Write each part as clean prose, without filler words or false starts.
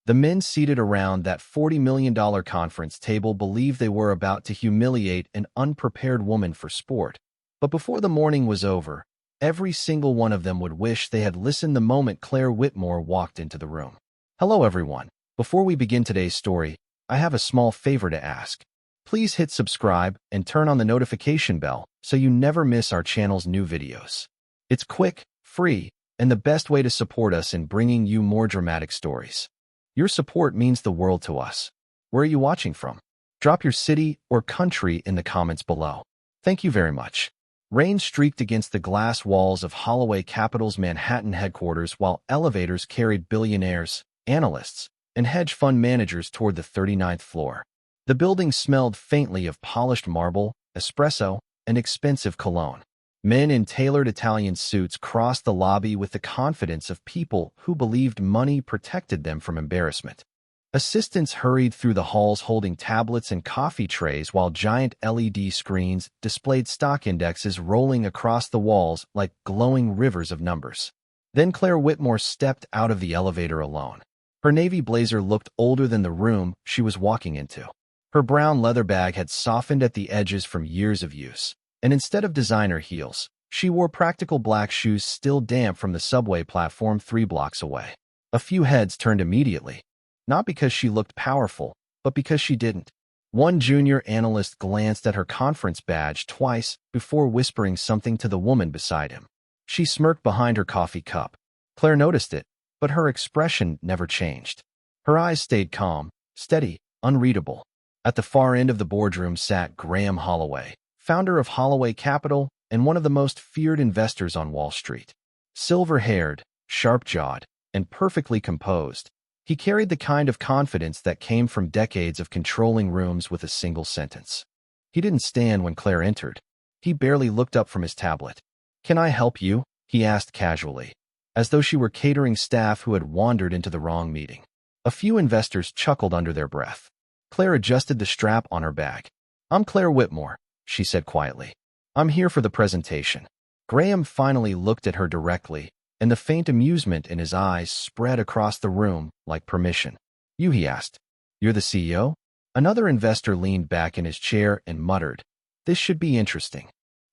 The men seated around that $40 million conference table believed they were about to humiliate an unprepared woman for sport. But before the morning was over, every single one of them would wish they had listened the moment Claire Whitmore walked into the room. Hello, everyone. Before we begin today's story, I have a small favor to ask. Please hit subscribe and turn on the notification bell so you never miss our channel's new videos. It's quick, free, and the best way to support us in bringing you more dramatic stories. Your support means the world to us. Where are you watching from? Drop your city or country in the comments below. Thank you very much. Rain streaked against the glass walls of Holloway Capital's Manhattan headquarters while elevators carried billionaires, analysts, and hedge fund managers toward the 39th floor. The building smelled faintly of polished marble, espresso, and expensive cologne. Men in tailored Italian suits crossed the lobby with the confidence of people who believed money protected them from embarrassment. Assistants hurried through the halls holding tablets and coffee trays while giant LED screens displayed stock indexes rolling across the walls like glowing rivers of numbers. Then Claire Whitmore stepped out of the elevator alone. Her navy blazer looked older than the room she was walking into. Her brown leather bag had softened at the edges from years of use. And instead of designer heels, she wore practical black shoes still damp from the subway platform 3 blocks away. A few heads turned immediately, not because she looked powerful, but because she didn't. One junior analyst glanced at her conference badge twice before whispering something to the woman beside him. She smirked behind her coffee cup. Claire noticed it, but her expression never changed. Her eyes stayed calm, steady, unreadable. At the far end of the boardroom sat Graham Holloway, founder of Holloway Capital and one of the most feared investors on Wall Street. Silver-haired, sharp-jawed, and perfectly composed, he carried the kind of confidence that came from decades of controlling rooms with a single sentence. He didn't stand when Claire entered. He barely looked up from his tablet. "Can I help you?" he asked casually, as though she were catering staff who had wandered into the wrong meeting. A few investors chuckled under their breath. Claire adjusted the strap on her bag. "I'm Claire Whitmore," she said quietly. "I'm here for the presentation." Graham finally looked at her directly, and the faint amusement in his eyes spread across the room like permission. "You?" he asked. "You're the CEO?" Another investor leaned back in his chair and muttered, "This should be interesting."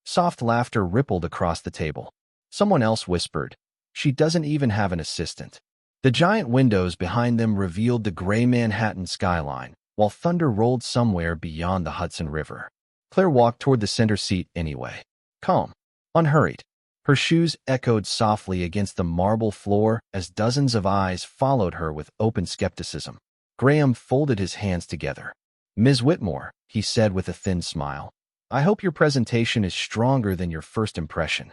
Soft laughter rippled across the table. Someone else whispered, "She doesn't even have an assistant." The giant windows behind them revealed the gray Manhattan skyline, while thunder rolled somewhere beyond the Hudson River. Claire walked toward the center seat anyway, calm, unhurried. Her shoes echoed softly against the marble floor as dozens of eyes followed her with open skepticism. Graham folded his hands together. "Ms. Whitmore," he said with a thin smile, "I hope your presentation is stronger than your first impression."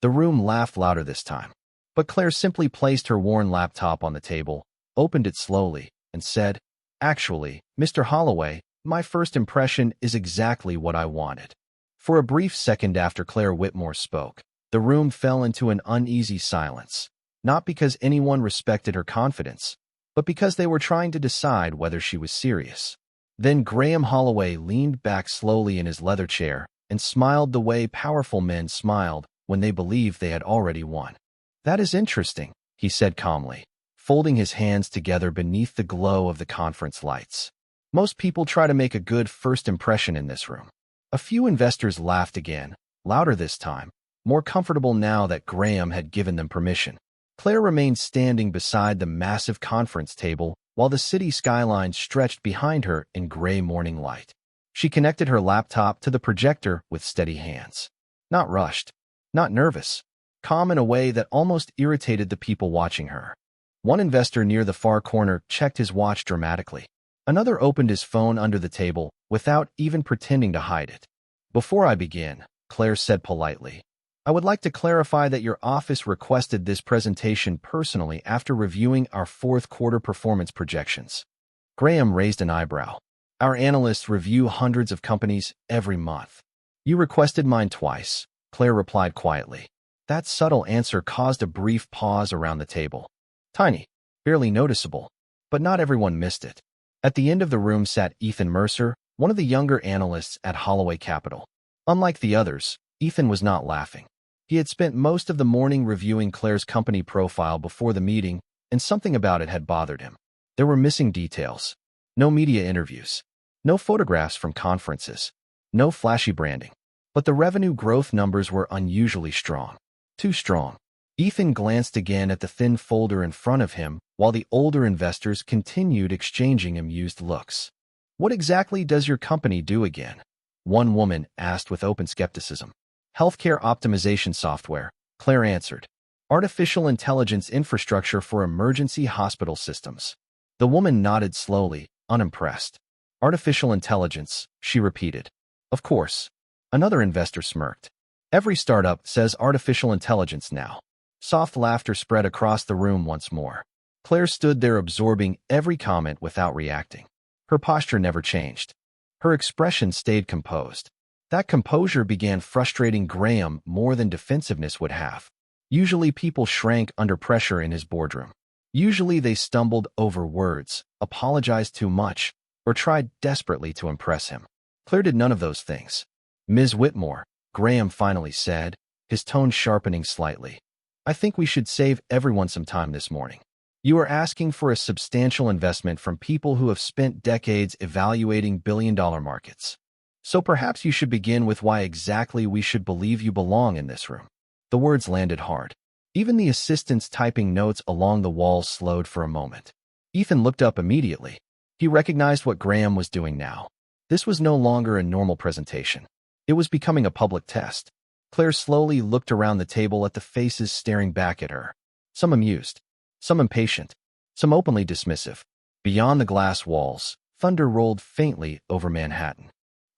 The room laughed louder this time, but Claire simply placed her worn laptop on the table, opened it slowly, and said, "Actually, Mr. Holloway, my first impression is exactly what I wanted." For a brief second after Claire Whitmore spoke, the room fell into an uneasy silence, not because anyone respected her confidence, but because they were trying to decide whether she was serious. Then Graham Holloway leaned back slowly in his leather chair and smiled the way powerful men smiled when they believed they had already won. "That is interesting," he said calmly, folding his hands together beneath the glow of the conference lights. "Most people try to make a good first impression in this room." A few investors laughed again, louder this time, more comfortable now that Graham had given them permission. Claire remained standing beside the massive conference table while the city skyline stretched behind her in gray morning light. She connected her laptop to the projector with steady hands. Not rushed, not nervous, calm in a way that almost irritated the people watching her. One investor near the far corner checked his watch dramatically. Another opened his phone under the table without even pretending to hide it. "Before I begin," Claire said politely, "I would like to clarify that your office requested this presentation personally after reviewing our fourth quarter performance projections." Graham raised an eyebrow. "Our analysts review hundreds of companies every month." "You requested mine twice," Claire replied quietly. That subtle answer caused a brief pause around the table. Tiny, barely noticeable, but not everyone missed it. At the end of the room sat Ethan Mercer, one of the younger analysts at Holloway Capital. Unlike the others, Ethan was not laughing. He had spent most of the morning reviewing Claire's company profile before the meeting, and something about it had bothered him. There were missing details. No media interviews. No photographs from conferences. No flashy branding. But the revenue growth numbers were unusually strong. Too strong. Ethan glanced again at the thin folder in front of him, while the older investors continued exchanging amused looks. What exactly does your company do again? One woman asked with open skepticism. Healthcare optimization software, Claire answered. Artificial intelligence infrastructure for emergency hospital systems. The woman nodded slowly, unimpressed. Artificial intelligence, she repeated. Of course. Another investor smirked. Every startup says artificial intelligence now. Soft laughter spread across the room once more. Claire stood there absorbing every comment without reacting. Her posture never changed. Her expression stayed composed. That composure began frustrating Graham more than defensiveness would have. Usually people shrank under pressure in his boardroom. Usually they stumbled over words, apologized too much, or tried desperately to impress him. Claire did none of those things. Ms. Whitmore, Graham finally said, his tone sharpening slightly. I think we should save everyone some time this morning. You are asking for a substantial investment from people who have spent decades evaluating billion-dollar markets. So perhaps you should begin with why exactly we should believe you belong in this room. The words landed hard. Even the assistants typing notes along the walls slowed for a moment. Ethan looked up immediately. He recognized what Graham was doing now. This was no longer a normal presentation. It was becoming a public test. Claire slowly looked around the table at the faces staring back at her. Some amused, some impatient, some openly dismissive. Beyond the glass walls, thunder rolled faintly over Manhattan.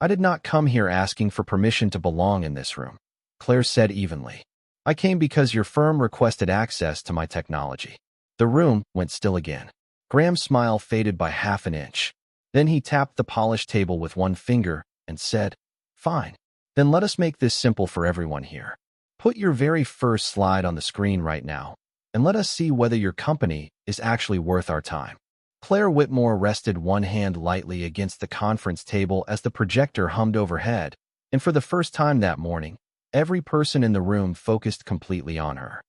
I did not come here asking for permission to belong in this room, Claire said evenly. I came because your firm requested access to my technology. The room went still again. Graham's smile faded by half an inch. Then he tapped the polished table with one finger and said, Fine. Then let us make this simple for everyone here. Put your very first slide on the screen right now, and let us see whether your company is actually worth our time. Claire Whitmore rested one hand lightly against the conference table as the projector hummed overhead, and for the first time that morning, every person in the room focused completely on her.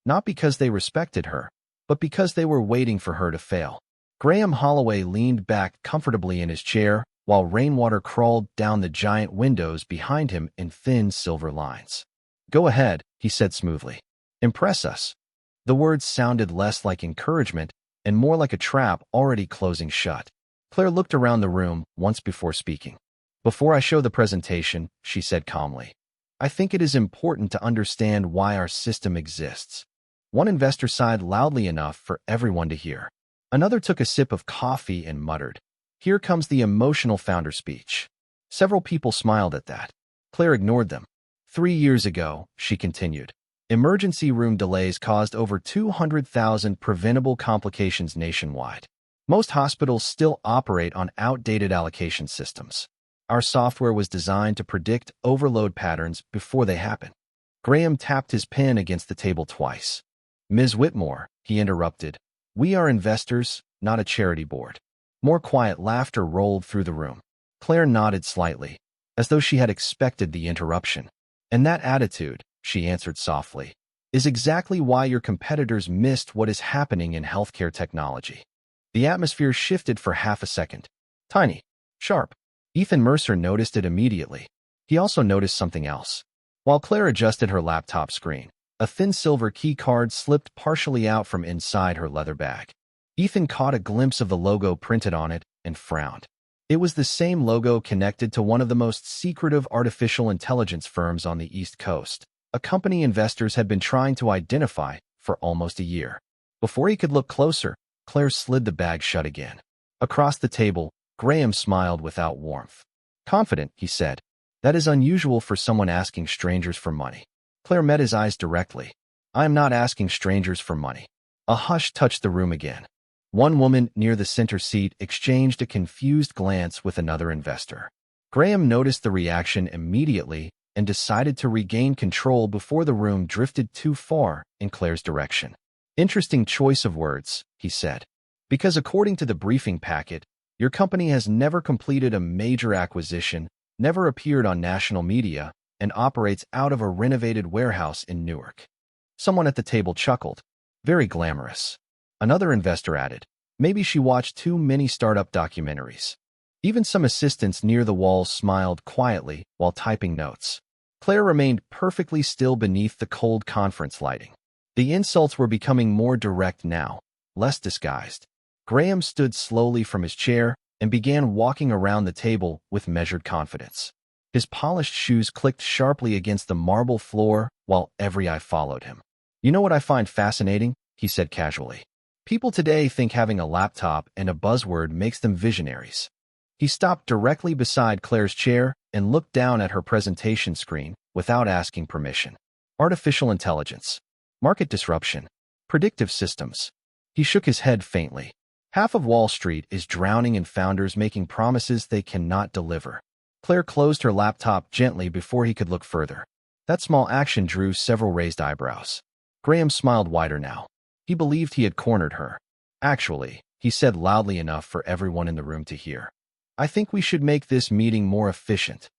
Not because they respected her, but because they were waiting for her to fail. Graham Holloway leaned back comfortably in his chair, while rainwater crawled down the giant windows behind him in thin silver lines. Go ahead, he said smoothly. Impress us. The words sounded less like encouragement and more like a trap already closing shut. Claire looked around the room once before speaking. Before I show the presentation, she said calmly, I think it is important to understand why our system exists. One investor sighed loudly enough for everyone to hear. Another took a sip of coffee and muttered, Here comes the emotional founder speech. Several people smiled at that. Claire ignored them. 3 years ago, she continued, emergency room delays caused over 200,000 preventable complications nationwide. Most hospitals still operate on outdated allocation systems. Our software was designed to predict overload patterns before they happen. Graham tapped his pen against the table twice. Ms. Whitmore, he interrupted, we are investors, not a charity board. More quiet laughter rolled through the room. Claire nodded slightly, as though she had expected the interruption. And that attitude, she answered softly, is exactly why your competitors missed what is happening in healthcare technology. The atmosphere shifted for half a second. Tiny. Sharp. Ethan Mercer noticed it immediately. He also noticed something else. While Claire adjusted her laptop screen, a thin silver key card slipped partially out from inside her leather bag. Ethan caught a glimpse of the logo printed on it and frowned. It was the same logo connected to one of the most secretive artificial intelligence firms on the East Coast, a company investors had been trying to identify for almost a year. Before he could look closer, Claire slid the bag shut again. Across the table, Graham smiled without warmth. Confident, he said. That is unusual for someone asking strangers for money. Claire met his eyes directly. I am not asking strangers for money. A hush touched the room again. One woman near the center seat exchanged a confused glance with another investor. Graham noticed the reaction immediately and decided to regain control before the room drifted too far in Claire's direction. Interesting choice of words, he said. Because according to the briefing packet, your company has never completed a major acquisition, never appeared on national media, and operates out of a renovated warehouse in Newark. Someone at the table chuckled. Very glamorous. Another investor added, Maybe she watched too many startup documentaries. Even some assistants near the walls smiled quietly while typing notes. Claire remained perfectly still beneath the cold conference lighting. The insults were becoming more direct now, less disguised. Graham stood slowly from his chair and began walking around the table with measured confidence. His polished shoes clicked sharply against the marble floor while every eye followed him. "You know what I find fascinating?" he said casually. "People today think having a laptop and a buzzword makes them visionaries." He stopped directly beside Claire's chair and looked down at her presentation screen without asking permission. Artificial intelligence, market disruption, predictive systems. He shook his head faintly. Half of Wall Street is drowning in founders making promises they cannot deliver. Claire closed her laptop gently before he could look further. That small action drew several raised eyebrows. Graham smiled wider now. He believed he had cornered her. "Actually," he said loudly enough for everyone in the room to hear, "I think we should make this meeting more efficient."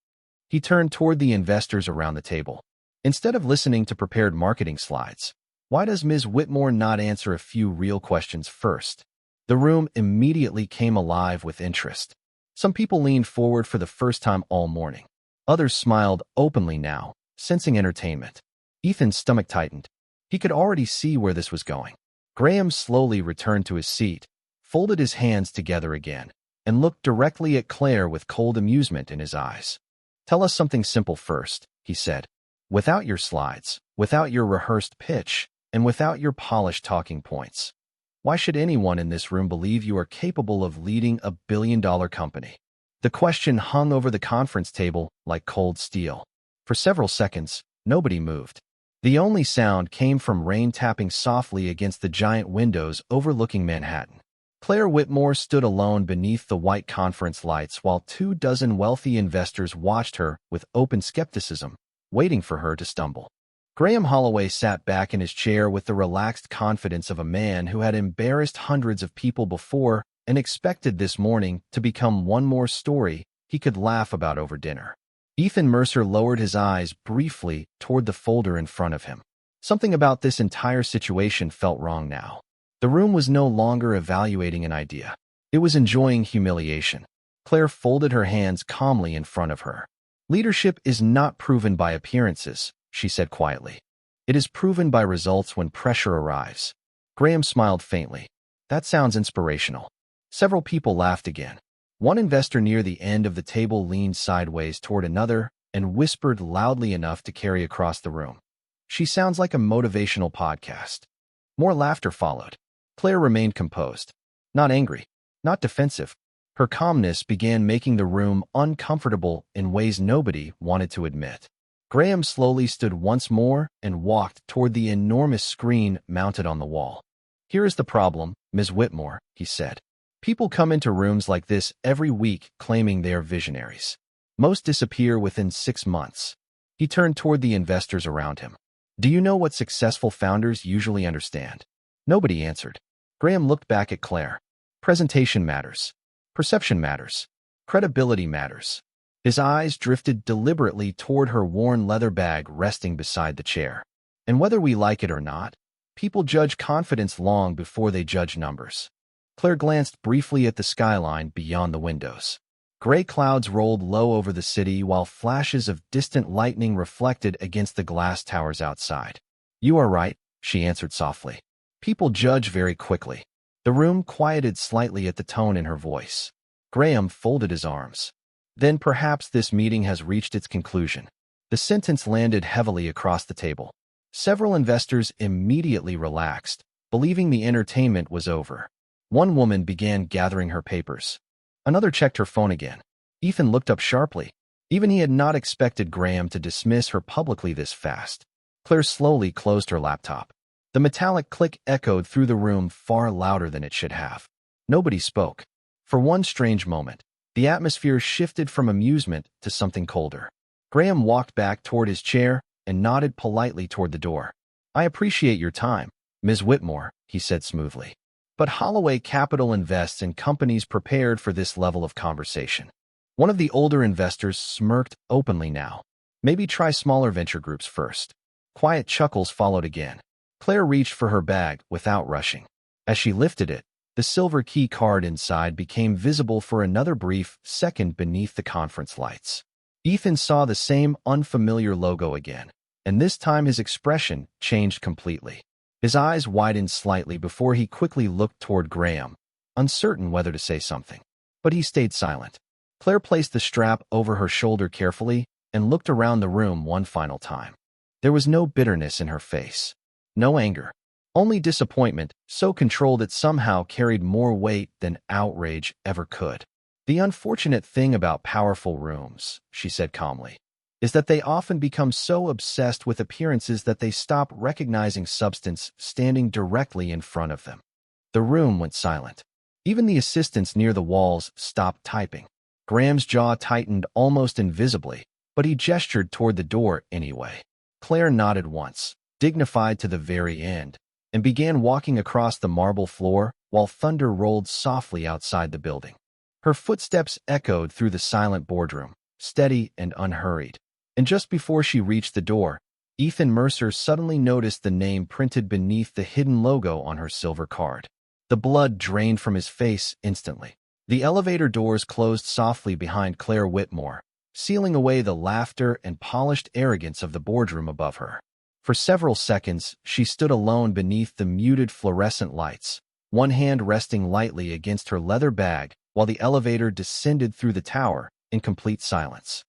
He turned toward the investors around the table. "Instead of listening to prepared marketing slides, why does Ms. Whitmore not answer a few real questions first?" The room immediately came alive with interest. Some people leaned forward for the first time all morning. Others smiled openly now, sensing entertainment. Ethan's stomach tightened. He could already see where this was going. Graham slowly returned to his seat, folded his hands together again, and looked directly at Claire with cold amusement in his eyes. "Tell us something simple first," he said. "Without your slides, without your rehearsed pitch, and without your polished talking points. Why should anyone in this room believe you are capable of leading a billion-dollar company?" The question hung over the conference table like cold steel. For several seconds, nobody moved. The only sound came from rain tapping softly against the giant windows overlooking Manhattan. Claire Whitmore stood alone beneath the white conference lights while 24 wealthy investors watched her with open skepticism, waiting for her to stumble. Graham Holloway sat back in his chair with the relaxed confidence of a man who had embarrassed hundreds of people before and expected this morning to become one more story he could laugh about over dinner. Ethan Mercer lowered his eyes briefly toward the folder in front of him. Something about this entire situation felt wrong now. The room was no longer evaluating an idea. It was enjoying humiliation. Claire folded her hands calmly in front of her. "Leadership is not proven by appearances," she said quietly. "It is proven by results when pressure arrives." Graham smiled faintly. "That sounds inspirational." Several people laughed again. One investor near the end of the table leaned sideways toward another and whispered loudly enough to carry across the room, "She sounds like a motivational podcast." More laughter followed. Claire remained composed. Not angry, not defensive. Her calmness began making the room uncomfortable in ways nobody wanted to admit. Graham slowly stood once more and walked toward the enormous screen mounted on the wall. "Here is the problem, Ms. Whitmore," he said. "People come into rooms like this every week claiming they are visionaries. Most disappear within 6 months." He turned toward the investors around him. "Do you know what successful founders usually understand?" Nobody answered. Graham looked back at Claire. "Presentation matters. Perception matters. Credibility matters." His eyes drifted deliberately toward her worn leather bag resting beside the chair. "And whether we like it or not, people judge confidence long before they judge numbers." Claire glanced briefly at the skyline beyond the windows. Gray clouds rolled low over the city while flashes of distant lightning reflected against the glass towers outside. "You are right," she answered softly. "People judge very quickly." The room quieted slightly at the tone in her voice. Graham folded his arms. "Then perhaps this meeting has reached its conclusion." The sentence landed heavily across the table. Several investors immediately relaxed, believing the entertainment was over. One woman began gathering her papers. Another checked her phone again. Ethan looked up sharply. Even he had not expected Graham to dismiss her publicly this fast. Claire slowly closed her laptop. The metallic click echoed through the room far louder than it should have. Nobody spoke. For one strange moment, the atmosphere shifted from amusement to something colder. Graham walked back toward his chair and nodded politely toward the door. "I appreciate your time, Ms. Whitmore," he said smoothly. But Holloway Capital invests in companies prepared for this level of conversation. One of the older investors smirked openly now. "Maybe try smaller venture groups first." Quiet chuckles followed again. Claire reached for her bag without rushing. As she lifted it, The silver key card inside became visible for another brief second beneath the conference lights. Ethan saw the same unfamiliar logo again, and this time his expression changed completely. His eyes widened slightly before he quickly looked toward Graham, uncertain whether to say something. But he stayed silent. Claire placed the strap over her shoulder carefully and looked around the room one final time. There was no bitterness in her face, no anger, only disappointment, so controlled it somehow carried more weight than outrage ever could. The unfortunate thing about powerful rooms, she said calmly, is that they often become so obsessed with appearances that they stop recognizing substance standing directly in front of them. The room went silent. Even the assistants near the walls stopped typing. Graham's jaw tightened almost invisibly, but he gestured toward the door anyway. Claire nodded once, dignified to the very end, and began walking across the marble floor while thunder rolled softly outside the building. Her footsteps echoed through the silent boardroom, steady and unhurried. And just before she reached the door, Ethan Mercer suddenly noticed the name printed beneath the hidden logo on her silver card. The blood drained from his face instantly. The elevator doors closed softly behind Claire Whitmore, sealing away the laughter and polished arrogance of the boardroom above her. For several seconds, she stood alone beneath the muted fluorescent lights, one hand resting lightly against her leather bag while the elevator descended through the tower in complete silence.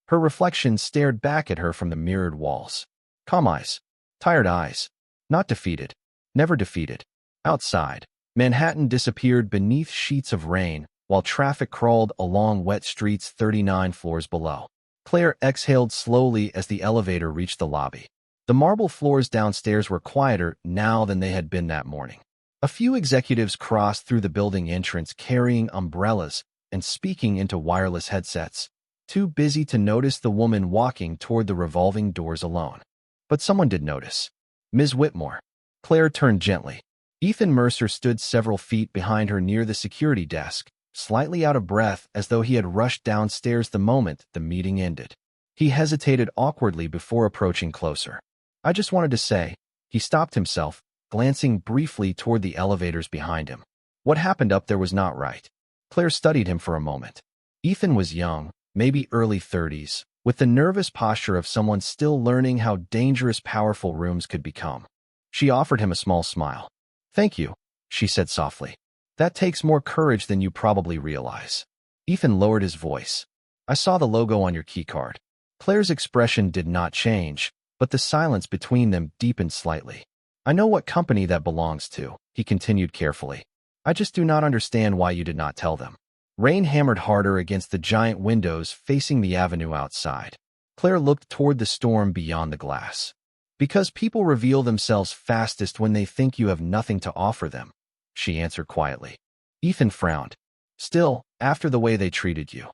Her reflection stared back at her from the mirrored walls. Calm eyes, tired eyes, not defeated, never defeated. Outside, Manhattan disappeared beneath sheets of rain while traffic crawled along wet streets 39 floors below. Claire exhaled slowly as the elevator reached the lobby. The marble floors downstairs were quieter now than they had been that morning. A few executives crossed through the building entrance carrying umbrellas and speaking into wireless headsets, too busy to notice the woman walking toward the revolving doors alone. But someone did notice. Ms. Whitmore. Claire turned gently. Ethan Mercer stood several feet behind her near the security desk, slightly out of breath as though he had rushed downstairs the moment the meeting ended. He hesitated awkwardly before approaching closer. I just wanted to say, he stopped himself, glancing briefly toward the elevators behind him. What happened up there was not right. Claire studied him for a moment. Ethan was young, maybe early 30s, with the nervous posture of someone still learning how dangerous powerful rooms could become. She offered him a small smile. Thank you, she said softly. That takes more courage than you probably realize. Ethan lowered his voice. I saw the logo on your keycard. Claire's expression did not change, but the silence between them deepened slightly. I know what company that belongs to, he continued carefully. I just do not understand why you did not tell them. Rain hammered harder against the giant windows facing the avenue outside. Claire looked toward the storm beyond the glass. Because people reveal themselves fastest when they think you have nothing to offer them, she answered quietly. Ethan frowned. Still, after the way they treated you.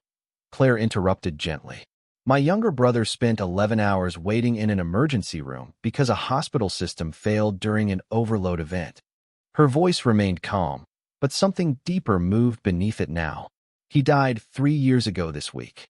Claire interrupted gently. My younger brother spent 11 hours waiting in an emergency room because a hospital system failed during an overload event. Her voice remained calm, but something deeper moved beneath it now. He died 3 years ago this week.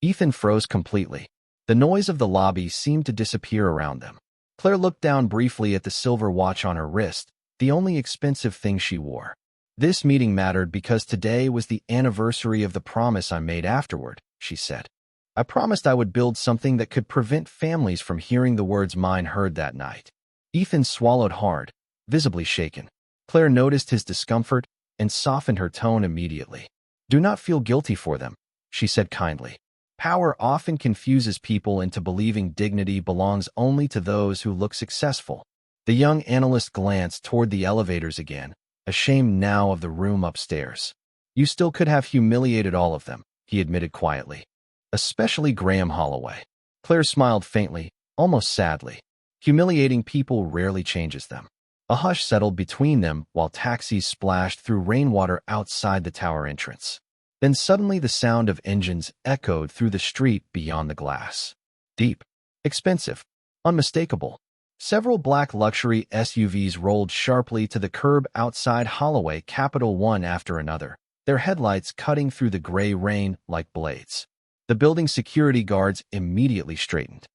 Ethan froze completely. The noise of the lobby seemed to disappear around them. Claire looked down briefly at the silver watch on her wrist, the only expensive thing she wore. This meeting mattered because today was the anniversary of the promise I made afterward, she said. I promised I would build something that could prevent families from hearing the words mine heard that night. Ethan swallowed hard, visibly shaken. Claire noticed his discomfort and softened her tone immediately. Do not feel guilty for them, she said kindly. Power often confuses people into believing dignity belongs only to those who look successful. The young analyst glanced toward the elevators again, ashamed now of the room upstairs. You still could have humiliated all of them, he admitted quietly. Especially Graham Holloway. Claire smiled faintly, almost sadly. Humiliating people rarely changes them. A hush settled between them while taxis splashed through rainwater outside the tower entrance. Then suddenly the sound of engines echoed through the street beyond the glass. Deep, expensive, unmistakable. Several black luxury SUVs rolled sharply to the curb outside Holloway Capital one after another, their headlights cutting through the gray rain like blades. The building security guards immediately straightened.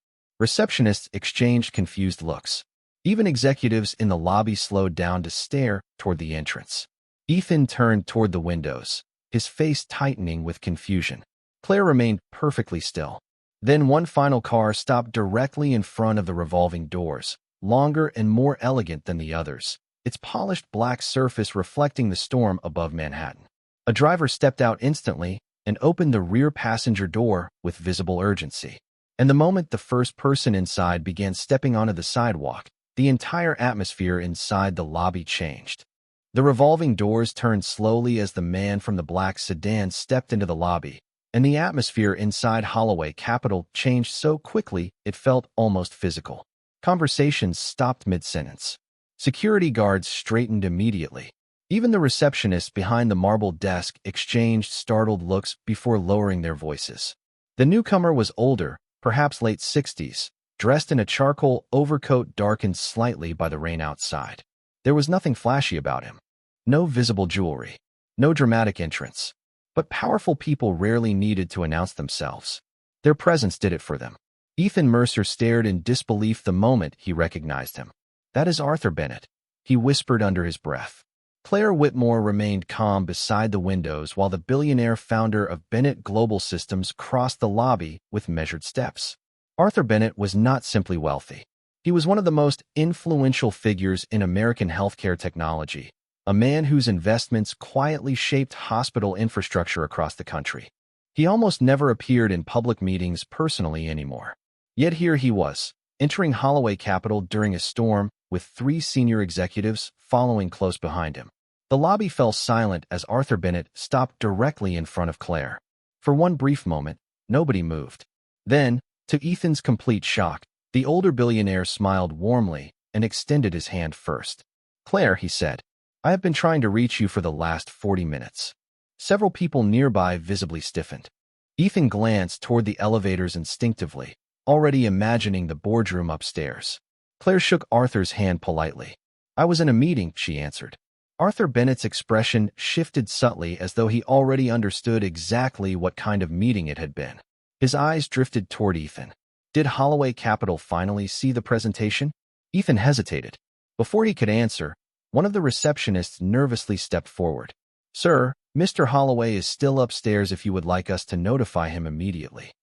Receptionists exchanged confused looks. Even executives in the lobby slowed down to stare toward the entrance. Ethan turned toward the windows, his face tightening with confusion. Claire remained perfectly still. Then one final car stopped directly in front of the revolving doors, longer and more elegant than the others, its polished black surface reflecting the storm above Manhattan. A driver stepped out instantly and opened the rear passenger door with visible urgency. And the moment the first person inside began stepping onto the sidewalk, the entire atmosphere inside the lobby changed. The revolving doors turned slowly as the man from the black sedan stepped into the lobby, and the atmosphere inside Holloway Capital changed so quickly it felt almost physical. Conversations stopped mid-sentence. Security guards straightened immediately. Even the receptionists behind the marble desk exchanged startled looks before lowering their voices. The newcomer was older, perhaps late 60s, dressed in a charcoal overcoat darkened slightly by the rain outside. There was nothing flashy about him. No visible jewelry. No dramatic entrance. But powerful people rarely needed to announce themselves. Their presence did it for them. Ethan Mercer stared in disbelief the moment he recognized him. "That is Arthur Bennett," he whispered under his breath. Claire Whitmore remained calm beside the windows while the billionaire founder of Bennett Global Systems crossed the lobby with measured steps. Arthur Bennett was not simply wealthy. He was one of the most influential figures in American healthcare technology, a man whose investments quietly shaped hospital infrastructure across the country. He almost never appeared in public meetings personally anymore. Yet here he was, entering Holloway Capital during a storm with 3 senior executives following close behind him. The lobby fell silent as Arthur Bennett stopped directly in front of Claire. For one brief moment, nobody moved. Then, to Ethan's complete shock, the older billionaire smiled warmly and extended his hand first. "Claire," he said, "I have been trying to reach you for the last 40 minutes. Several people nearby visibly stiffened. Ethan glanced toward the elevators instinctively, already imagining the boardroom upstairs. Claire shook Arthur's hand politely. "I was in a meeting," she answered. Arthur Bennett's expression shifted subtly as though he already understood exactly what kind of meeting it had been. His eyes drifted toward Ethan. Did Holloway Capital finally see the presentation? Ethan hesitated. Before he could answer, one of the receptionists nervously stepped forward. "Sir, Mr. Holloway is still upstairs if you would like us to notify him immediately."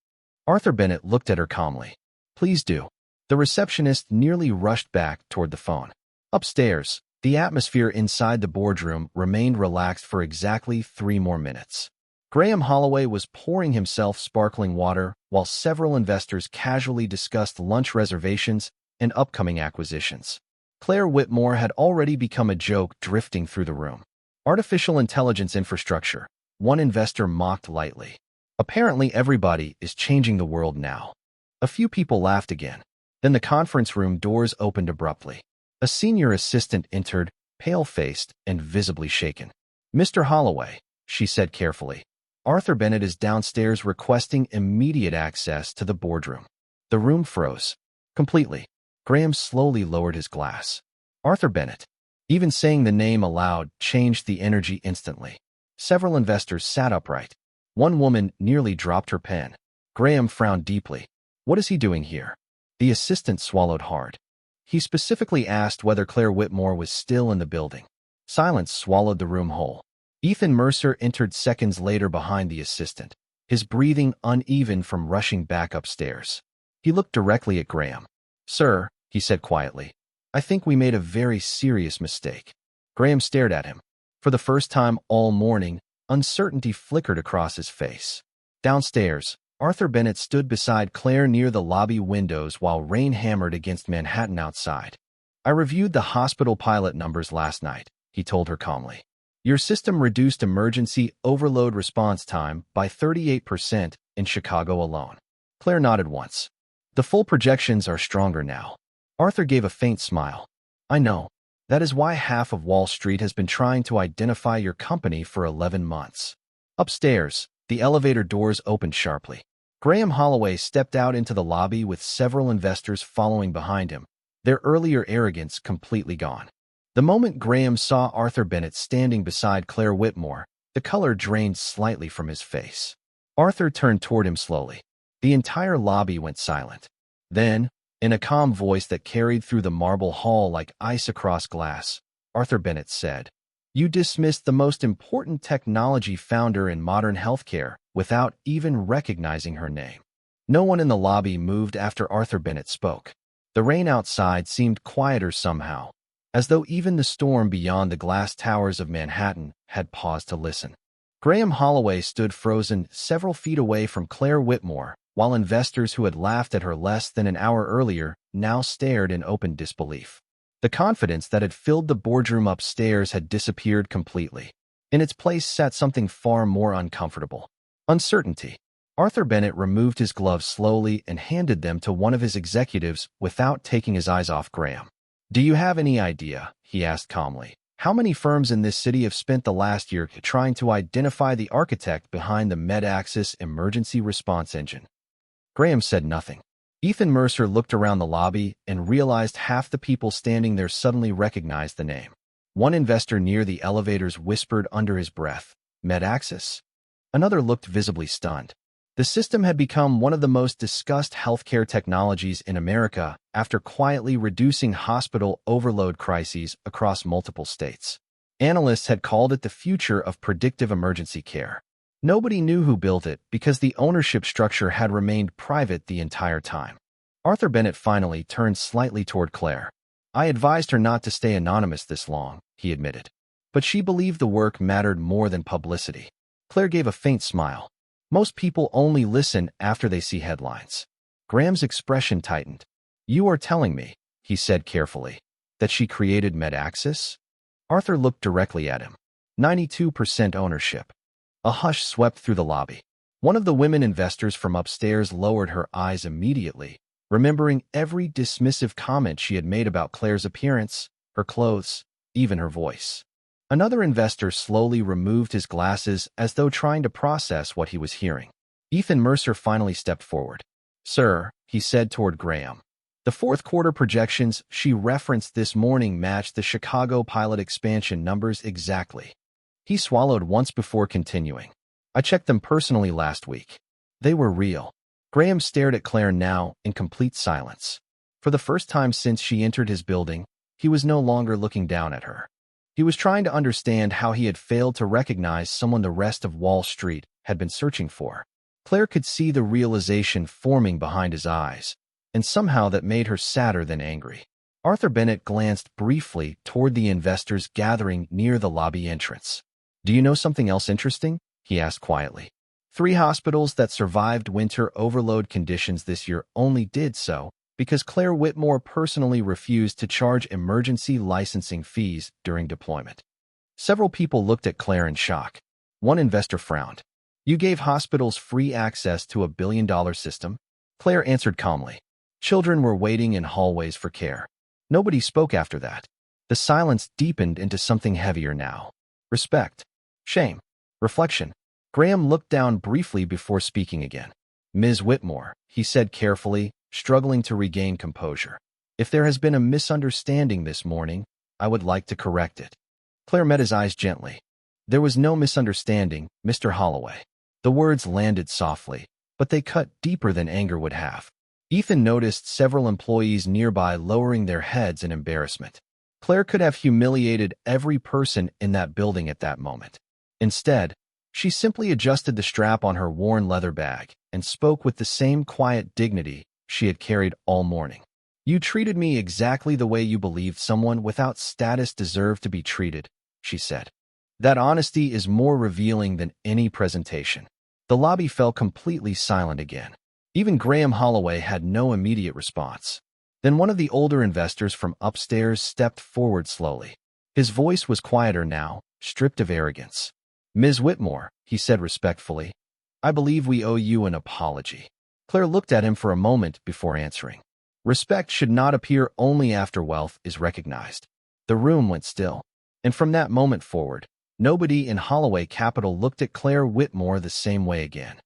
Arthur Bennett looked at her calmly. "Please do." The receptionist nearly rushed back toward the phone. Upstairs, the atmosphere inside the boardroom remained relaxed for exactly 3 more minutes. Graham Holloway was pouring himself sparkling water while several investors casually discussed lunch reservations and upcoming acquisitions. Claire Whitmore had already become a joke drifting through the room. "Artificial intelligence infrastructure," one investor mocked lightly. "Apparently everybody is changing the world now." A few people laughed again. Then the conference room doors opened abruptly. A senior assistant entered, pale-faced and visibly shaken. "Mr. Holloway," she said carefully, "Arthur Bennett is downstairs requesting immediate access to the boardroom." The room froze. Completely. Graham slowly lowered his glass. Arthur Bennett. Even saying the name aloud changed the energy instantly. Several investors sat upright. One woman nearly dropped her pen. Graham frowned deeply. "What is he doing here?" The assistant swallowed hard. He specifically asked whether Claire Whitmore was still in the building. Silence swallowed the room whole. Ethan Mercer entered seconds later behind the assistant, his breathing uneven from rushing back upstairs. He looked directly at Graham. "Sir," he said quietly, "I think we made a very serious mistake." Graham stared at him. For the first time all morning, uncertainty flickered across his face. Downstairs, Arthur Bennett stood beside Claire near the lobby windows while rain hammered against Manhattan outside. "I reviewed the hospital pilot numbers last night," he told her calmly. "Your system reduced emergency overload response time by 38% in Chicago alone." Claire nodded once. "The full projections are stronger now." Arthur gave a faint smile. "I know. That is why half of Wall Street has been trying to identify your company for 11 months. Upstairs, the elevator doors opened sharply. Graham Holloway stepped out into the lobby with several investors following behind him, their earlier arrogance completely gone. The moment Graham saw Arthur Bennett standing beside Claire Whitmore, the color drained slightly from his face. Arthur turned toward him slowly. The entire lobby went silent. Then, in a calm voice that carried through the marble hall like ice across glass, Arthur Bennett said, You dismissed the most important technology founder in modern healthcare without even recognizing her name. No one in the lobby moved after Arthur Bennett spoke. The rain outside seemed quieter somehow, as though even the storm beyond the glass towers of Manhattan had paused to listen. Graham Holloway stood frozen several feet away from Claire Whitmore, while investors who had laughed at her less than an hour earlier now stared in open disbelief. The confidence that had filled the boardroom upstairs had disappeared completely. In its place sat something far more uncomfortable: uncertainty. Arthur Bennett removed his gloves slowly and handed them to one of his executives without taking his eyes off Graham. "Do you have any idea," he asked calmly, "how many firms in this city have spent the last year trying to identify the architect behind the MedAxis emergency response engine?" Graham said nothing. Ethan Mercer looked around the lobby and realized half the people standing there suddenly recognized the name. One investor near the elevators whispered under his breath, "MedAxis?" Another looked visibly stunned. The system had become one of the most discussed healthcare technologies in America after quietly reducing hospital overload crises across multiple states. Analysts had called it the future of predictive emergency care. Nobody knew who built it because the ownership structure had remained private the entire time. Arthur Bennett finally turned slightly toward Claire. "I advised her not to stay anonymous this long," he admitted. "But she believed the work mattered more than publicity." Claire gave a faint smile. "Most people only listen after they see headlines." Graham's expression tightened. "You are telling me," he said carefully, "that she created MedAxis?" Arthur looked directly at him. 92% ownership. A hush swept through the lobby. One of the women investors from upstairs lowered her eyes immediately, remembering every dismissive comment she had made about Claire's appearance, her clothes, even her voice. Another investor slowly removed his glasses as though trying to process what he was hearing. Ethan Mercer finally stepped forward. "Sir," he said toward Graham, "the fourth quarter projections she referenced this morning matched the Chicago pilot expansion numbers exactly." He swallowed once before continuing. "I checked them personally last week. They were real." Graham stared at Claire now in complete silence. For the first time since she entered his building, he was no longer looking down at her. He was trying to understand how he had failed to recognize someone the rest of Wall Street had been searching for. Claire could see the realization forming behind his eyes, and somehow that made her sadder than angry. Arthur Bennett glanced briefly toward the investors gathering near the lobby entrance. "Do you know something else interesting?" he asked quietly. 3 hospitals that survived winter overload conditions this year only did so because Claire Whitmore personally refused to charge emergency licensing fees during deployment. Several people looked at Claire in shock. One investor frowned. "You gave hospitals free access to a billion-dollar system?" Claire answered calmly. "Children were waiting in hallways for care." Nobody spoke after that. The silence deepened into something heavier now. Respect. Shame. Reflection. Graham looked down briefly before speaking again. "Ms. Whitmore," he said carefully, struggling to regain composure, "if there has been a misunderstanding this morning, I would like to correct it." Claire met his eyes gently. "There was no misunderstanding, Mr. Holloway." The words landed softly, but they cut deeper than anger would have. Ethan noticed several employees nearby lowering their heads in embarrassment. Claire could have humiliated every person in that building at that moment. Instead, she simply adjusted the strap on her worn leather bag and spoke with the same quiet dignity she had carried all morning. "You treated me exactly the way you believed someone without status deserved to be treated," she said. "That honesty is more revealing than any presentation." The lobby fell completely silent again. Even Graham Holloway had no immediate response. Then one of the older investors from upstairs stepped forward slowly. His voice was quieter now, stripped of arrogance. "Ms. Whitmore," he said respectfully, "I believe we owe you an apology." Claire looked at him for a moment before answering. Respect should not appear only after wealth is recognized. The room went still, and from that moment forward, nobody in Holloway Capital looked at Claire Whitmore the same way again.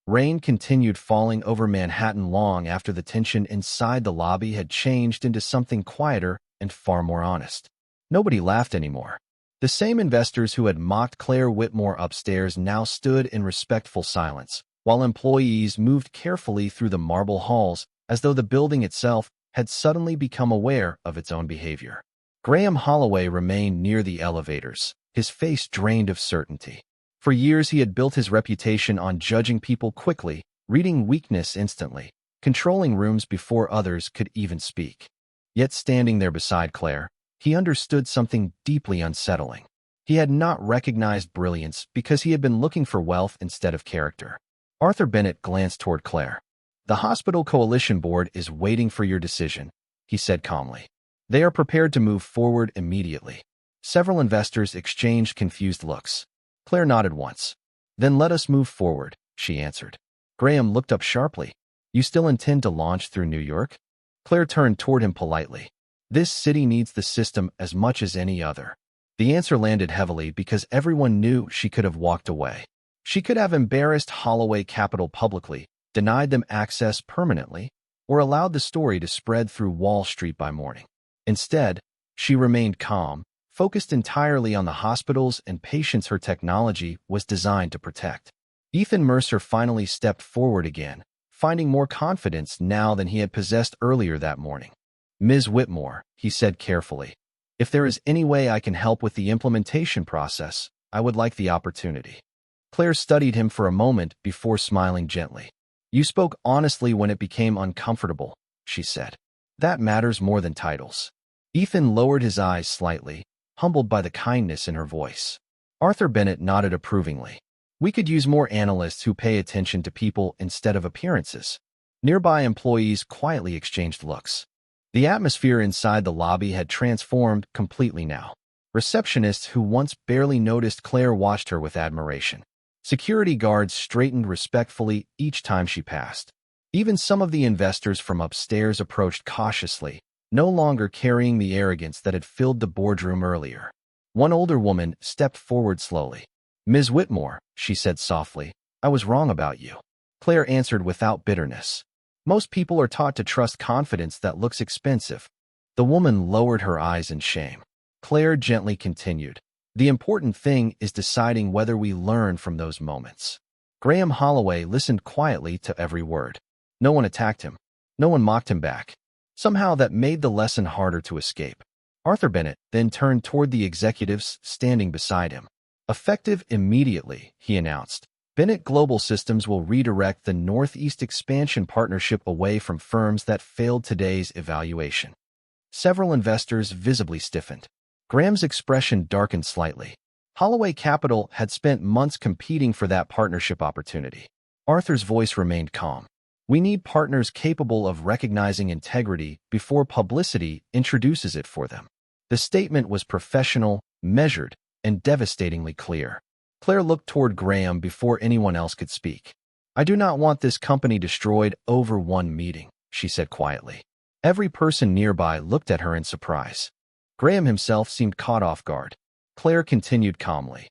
Rain continued falling over Manhattan long after the tension inside the lobby had changed into something quieter and far more honest. Nobody laughed anymore. The same investors who had mocked Claire Whitmore upstairs now stood in respectful silence, while employees moved carefully through the marble halls as though the building itself had suddenly become aware of its own behavior. Graham Holloway remained near the elevators, his face drained of certainty. For years he had built his reputation on judging people quickly, reading weakness instantly, controlling rooms before others could even speak. Yet standing there beside Claire, he understood something deeply unsettling. He had not recognized brilliance because he had been looking for wealth instead of character. Arthur Bennett glanced toward Claire. "The Hospital Coalition Board is waiting for your decision," he said calmly. "They are prepared to move forward immediately." Several investors exchanged confused looks. Claire nodded once. "Then let us move forward," she answered. Graham looked up sharply. "You still intend to launch through New York?" Claire turned toward him politely. "This city needs the system as much as any other." The answer landed heavily because everyone knew she could have walked away. She could have embarrassed Holloway Capital publicly, denied them access permanently, or allowed the story to spread through Wall Street by morning. Instead, she remained calm, focused entirely on the hospitals and patients her technology was designed to protect. Ethan Mercer finally stepped forward again, finding more confidence now than he had possessed earlier that morning. "Ms. Whitmore," he said carefully, "if there is any way I can help with the implementation process, I would like the opportunity." Claire studied him for a moment before smiling gently. "You spoke honestly when it became uncomfortable," she said. "That matters more than titles." Ethan lowered his eyes slightly, humbled by the kindness in her voice. Arthur Bennett nodded approvingly. "We could use more analysts who pay attention to people instead of appearances." Nearby employees quietly exchanged looks. The atmosphere inside the lobby had transformed completely now. Receptionists who once barely noticed Claire watched her with admiration. Security guards straightened respectfully each time she passed. Even some of the investors from upstairs approached cautiously, no longer carrying the arrogance that had filled the boardroom earlier. One older woman stepped forward slowly. "Ms. Whitmore," she said softly, "I was wrong about you." Claire answered without bitterness. "Most people are taught to trust confidence that looks expensive." The woman lowered her eyes in shame. Claire gently continued. "The important thing is deciding whether we learn from those moments." Graham Holloway listened quietly to every word. No one attacked him. No one mocked him back. Somehow that made the lesson harder to escape. Arthur Bennett then turned toward the executives standing beside him. "Effective immediately," he announced. "Bennett Global Systems will redirect the Northeast Expansion Partnership away from firms that failed today's evaluation." Several investors visibly stiffened. Graham's expression darkened slightly. Holloway Capital had spent months competing for that partnership opportunity. Arthur's voice remained calm. "We need partners capable of recognizing integrity before publicity introduces it for them." The statement was professional, measured, and devastatingly clear. Claire looked toward Graham before anyone else could speak. "I do not want this company destroyed over one meeting," she said quietly. Every person nearby looked at her in surprise. Graham himself seemed caught off guard. Claire continued calmly.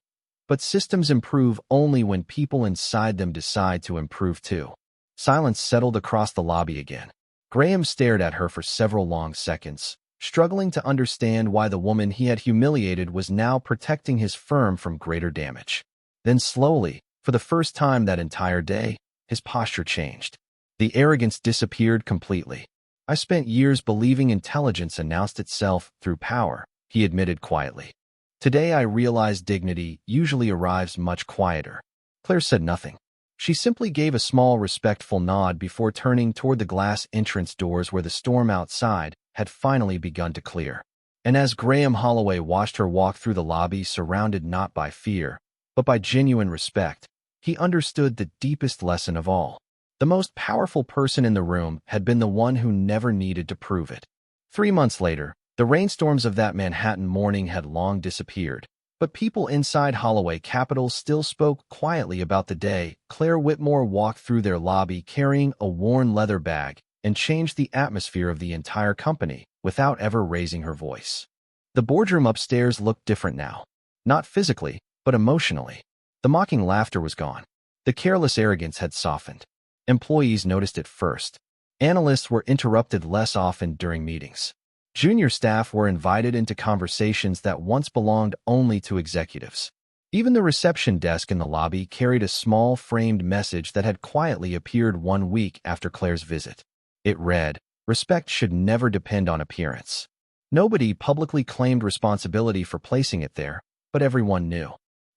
"But systems improve only when people inside them decide to improve too." Silence settled across the lobby again. Graham stared at her for several long seconds, struggling to understand why the woman he had humiliated was now protecting his firm from greater damage. Then slowly, for the first time that entire day, his posture changed. The arrogance disappeared completely. "I spent years believing intelligence announced itself through power," he admitted quietly. "Today I realize dignity usually arrives much quieter." Claire said nothing. She simply gave a small respectful nod before turning toward the glass entrance doors where the storm outside had finally begun to clear. And as Graham Holloway watched her walk through the lobby surrounded not by fear, but by genuine respect, he understood the deepest lesson of all. The most powerful person in the room had been the one who never needed to prove it. 3 months later, the rainstorms of that Manhattan morning had long disappeared, but people inside Holloway Capital still spoke quietly about the day Claire Whitmore walked through their lobby carrying a worn leather bag and changed the atmosphere of the entire company without ever raising her voice. The boardroom upstairs looked different now. Not physically, but emotionally. The mocking laughter was gone. The careless arrogance had softened. Employees noticed it first. Analysts were interrupted less often during meetings. Junior staff were invited into conversations that once belonged only to executives. Even the reception desk in the lobby carried a small framed message that had quietly appeared 1 week after Claire's visit. It read, "Respect should never depend on appearance." Nobody publicly claimed responsibility for placing it there, but everyone knew.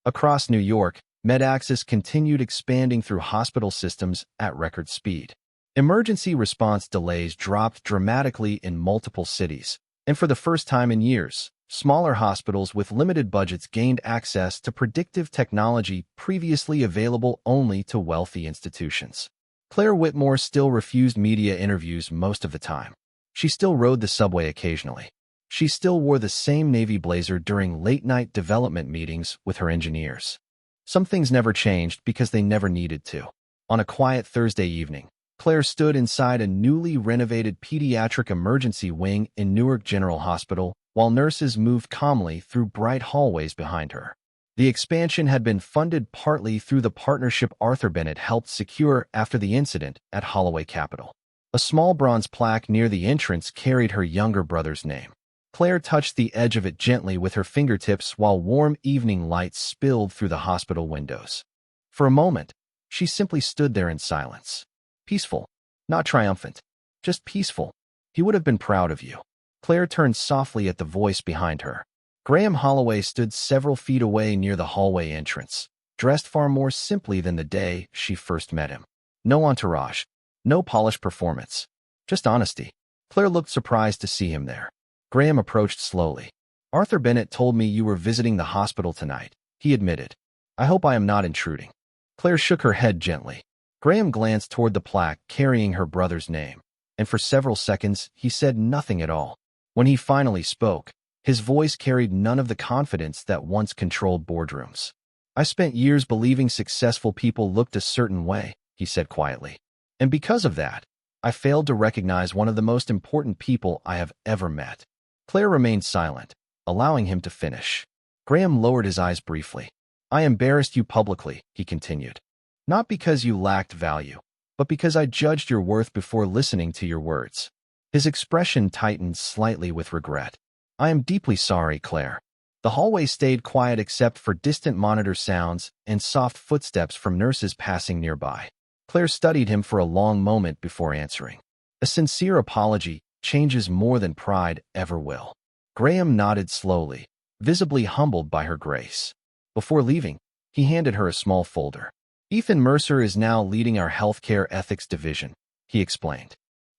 Across New York, MedAccess continued expanding through hospital systems at record speed. Emergency response delays dropped dramatically in multiple cities, and for the first time in years, smaller hospitals with limited budgets gained access to predictive technology previously available only to wealthy institutions. Claire Whitmore still refused media interviews most of the time. She still rode the subway occasionally. She still wore the same navy blazer during late-night development meetings with her engineers. Some things never changed because they never needed to. On a quiet Thursday evening, Claire stood inside a newly renovated pediatric emergency wing in Newark General Hospital while nurses moved calmly through bright hallways behind her. The expansion had been funded partly through the partnership Arthur Bennett helped secure after the incident at Holloway Capitol. A small bronze plaque near the entrance carried her younger brother's name. Claire touched the edge of it gently with her fingertips while warm evening light spilled through the hospital windows. For a moment, she simply stood there in silence. Peaceful, not triumphant, just peaceful. He would have been proud of you. Claire turned softly at the voice behind her. Graham Holloway stood several feet away near the hallway entrance, dressed far more simply than the day she first met him. No entourage, no polished performance, just honesty. Claire looked surprised to see him there. Graham approached slowly. Arthur Bennett told me you were visiting the hospital tonight, he admitted. I hope I am not intruding. Claire shook her head gently. Graham glanced toward the plaque carrying her brother's name, and for several seconds he said nothing at all. When he finally spoke, his voice carried none of the confidence that once controlled boardrooms. I spent years believing successful people looked a certain way, he said quietly. And because of that, I failed to recognize one of the most important people I have ever met. Claire remained silent, allowing him to finish. Graham lowered his eyes briefly. I embarrassed you publicly, he continued. Not because you lacked value, but because I judged your worth before listening to your words. His expression tightened slightly with regret. I am deeply sorry, Claire. The hallway stayed quiet except for distant monitor sounds and soft footsteps from nurses passing nearby. Claire studied him for a long moment before answering. A sincere apology changes more than pride ever will. Graham nodded slowly, visibly humbled by her grace. Before leaving, he handed her a small folder. Ethan Mercer is now leading our healthcare ethics division, he explained.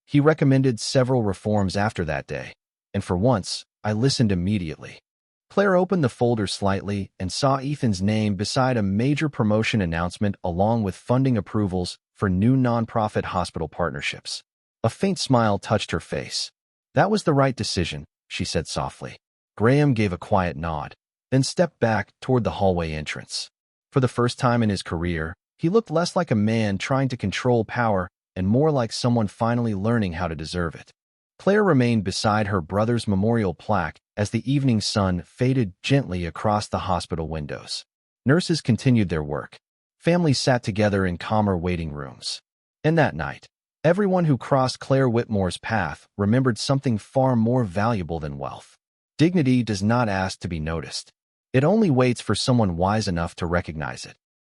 He recommended several reforms after that day, and for once, I listened immediately. Claire opened the folder slightly and saw Ethan's name beside a major promotion announcement along with funding approvals for new nonprofit hospital partnerships. A faint smile touched her face. That was the right decision, she said softly. Graham gave a quiet nod, then stepped back toward the hallway entrance. For the first time in his career, he looked less like a man trying to control power and more like someone finally learning how to deserve it. Claire remained beside her brother's memorial plaque as the evening sun faded gently across the hospital windows. Nurses continued their work. Families sat together in calmer waiting rooms. And that night, everyone who crossed Claire Whitmore's path remembered something far more valuable than wealth. Dignity does not ask to be noticed. It only waits for someone wise enough to recognize it.